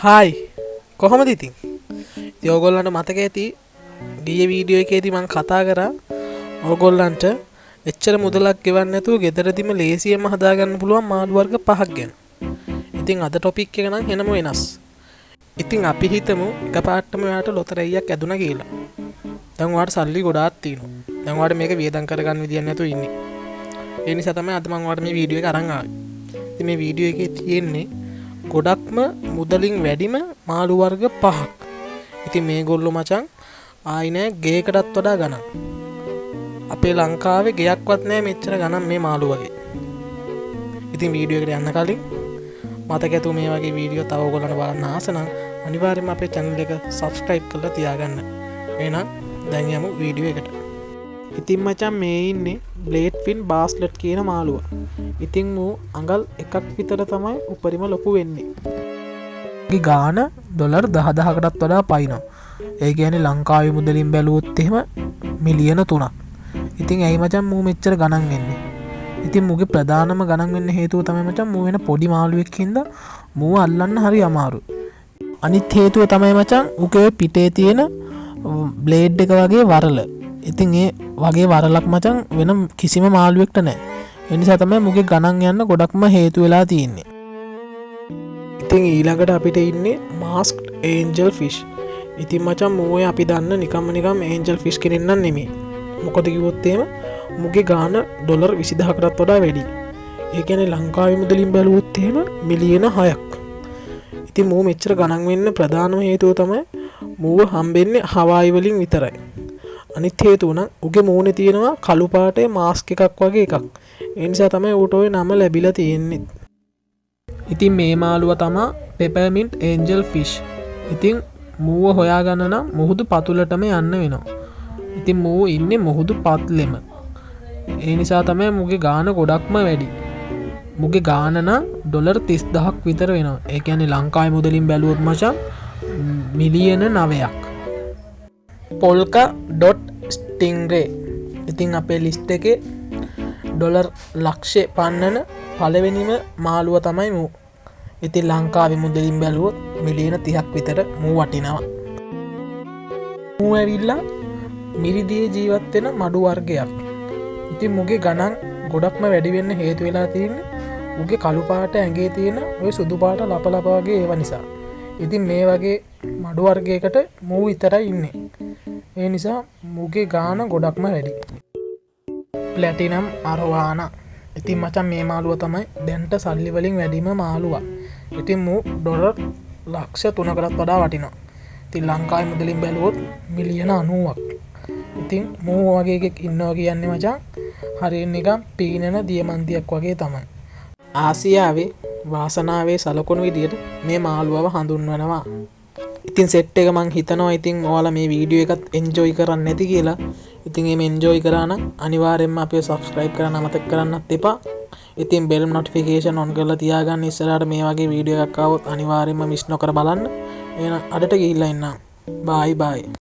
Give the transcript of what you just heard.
Hi කොහොමද ඉතින්? ඉතින් ඕගොල්ලන්ට මතක ඇති ගිය වීඩියෝ එකේදී මම කතා කරා ඕගොල්ලන්ට එච්චර මුදලක් ගෙවන්න නැතුව ගෙදරදීම ලේසියෙන්ම හදාගන්න පුළුවන් මාළු වර්ග 5ක් ගැන. ඉතින් අද ටොපික් එක නම් එනම වෙනස්. ඉතින් අපි හිතමු එකපාරටම ඔයාලට ලොතරැයියක් ඇදුණා කියලා. දැන් ඔයාලට සල්ලි ගොඩාක් තියෙනවා. දැන් ඔයාලට මේක වියදම් කරගන්න විදියක් නැතුව ඉන්නේ. ඒ නිසා තමයි අද මම ඔයාලට මේ වීඩියෝ එක අරන් ආවේ. ඉතින් මේ වීඩියෝ එකේ තියෙන්නේ ගොඩක්ම මුදලින් වැඩිම මාළු වර්ග 5ක්. ඉතින් මේගොල්ලෝ මචං ආයි නෑ ගෙයකටත් වඩා ගණන්. අපේ ලංකාවේ ගෙයක්වත් නෑ මෙච්චර ගණන් මේ මාළු වගේ. ඉතින් වීඩියෝ එකට යන්න කලින් මතක ඇතුව මේ වගේ වීඩියෝ තව ඔයගොල්ලන්ට බලන්න ආස නම් අනිවාර්යයෙන්ම අපේ channel එක subscribe කරලා තියාගන්න. එහෙනම් දැන් යමු වීඩියෝ එකට. ඉතින් මචං මේ ඉන්නේ බ්ලේඩ් ෆින් බාස්ලට් කියන මාළුවා. ඉතින් මූ අඟල් එකක් විතර තමයි උපරිම ලොකු වෙන්නේ. ගේ ගාන ඩොලර් 10000කටත් වඩා පයින්නවා. ඒ කියන්නේ ලංකාවේ මුදලින් බැලුවොත් එහෙම මිලියන 3ක්. ඉතින් ඇයි මචං මූ මෙච්චර ගණන් වෙන්නේ? ඉතින් මූගේ ප්‍රධානම ගණන් වෙන්න හේතුව තමයි මචං මූ වෙන පොඩි මාළුවෙක් හින්දා මූ අල්ලන්න හරි අමාරුයි. අනිත් හේතුව තමයි මචං උගේ පිටේ තියෙන බ්ලේඩ් එක වගේ වරල. ඉතින් ඒ වගේ වරලක් මචං වෙන කිසිම මාළුවෙක්ට නැහැ. ඒ නිසා තමයි මුගේ ගණන් යන්න ගොඩක්ම හේතු වෙලා තියෙන්නේ. ඉතින් ඊළඟට අපිට ඉන්නේ masked angel fish. ඉතින් මචං මූවේ අපි දන්න නිකම් angel fish කෙනෙක් නන් නෙමෙයි. මොකද කිව්වොත් එහෙම මුගේ ගාන ඩොලර් 20000කටත් වඩා වැඩි. ඒ කියන්නේ ලංකාවේ මුදලින් බැලුවොත් එහෙම මිලියන 6ක්. ඉතින් මූ මෙච්චර ගණන් වෙන්න ප්‍රධානම හේතුව තමයි මූව හම්බෙන්නේ හවායි වලින් විතරයි. අනිත් හේතුව නම් උගේ මූණේ තියෙනවා කළු පාටේ මාස්ක් එකක් වගේ එකක්. ඒ නිසා තමයි ඌට ওই නම ලැබිලා තියෙන්නේ. ඉතින් මේ මාළුවා තමයි peppermint angel fish. ඉතින් මූව හොයාගන්න නම් මුහුදු පතුලටම යන්න වෙනවා. ඉතින් මූව ඉන්නේ මුහුදු පත්ලෙම. ඒ නිසා තමයි මුගේ ගාන ගොඩක්ම වැඩි. මුගේ ගාන නම් ඩොලර් 30000ක් විතර වෙනවා. ඒ කියන්නේ ලංකාවේ මුදලින් බැලුවොත් මචං මිලියන 9ක්. polka.stingray. ඉතින් අපේ ලිස්ට් එකේ ඩොලර් ලක්ෂය පන්නන පළවෙනිම මාළුව තමයි මූ. ඉතින් ලංකාවේ මුදලින් බැලුවොත් මිලියන 30ක් විතර මූ වටිනවා. මූ ඇවිල්ලා මිරිදියේ ජීවත් වෙන මඩු වර්ගයක්. ඉතින් මුගේ ගණන් ගොඩක්ම වැඩි වෙන්න හේතු වෙලා තියෙන්නේ මුගේ කළු පාට ඇඟේ තියෙන ওই සුදු පාට ලපලප වගේ ඒවා නිසා. ඉතින් මේ වගේ මඩු වර්ගයකට මූ විතරයි ඉන්නේ. ඒ නිසා මුගේ ගාන ගොඩක්ම වැඩි. ප්ලැටිනම් අරවානා. ඉතින් මචං මේ මාළුව තමයි දැන්ට සල්ලි වලින් වැඩිම මාළුවා. ඉතින් මූ ඩොලර් ලක්ෂ 3කටත් වඩා වටිනවා. ඉතින් ලංකාවේ මුදලින් බැලුවොත් මිලියන 90ක්. ඉතින් මූ වගේ එකෙක් ඉන්නවා කියන්නේ මචං හරියට නිකන් පීනන දියමන්තියක් වගේ තමයි. ආසියාවේ වාසනාවේ සලකුණු විදියට මේ මාළුවව හඳුන්වනවා. ඉතින් සෙට් එක මං හිතනවා ඉතින් ඔයාලා මේ වීඩියෝ එකත් එන්ජොයි කරන්න නැති කියලා. ඉතින් එහෙම එන්ජොයි කරා නම් අනිවාර්යයෙන්ම අපිව subscribe කරන්න අමතක කරන්නත් එපා. ඉතින් bell notification on කරලා තියාගන්න. ඉස්සරහට මේ වගේ වීඩියෝ එකක් ආවොත් අනිවාර්යයෙන්ම මිස් නොකර බලන්න. එහෙනම් අදට ගිහිල්ලා ඉන්නම්. bye bye.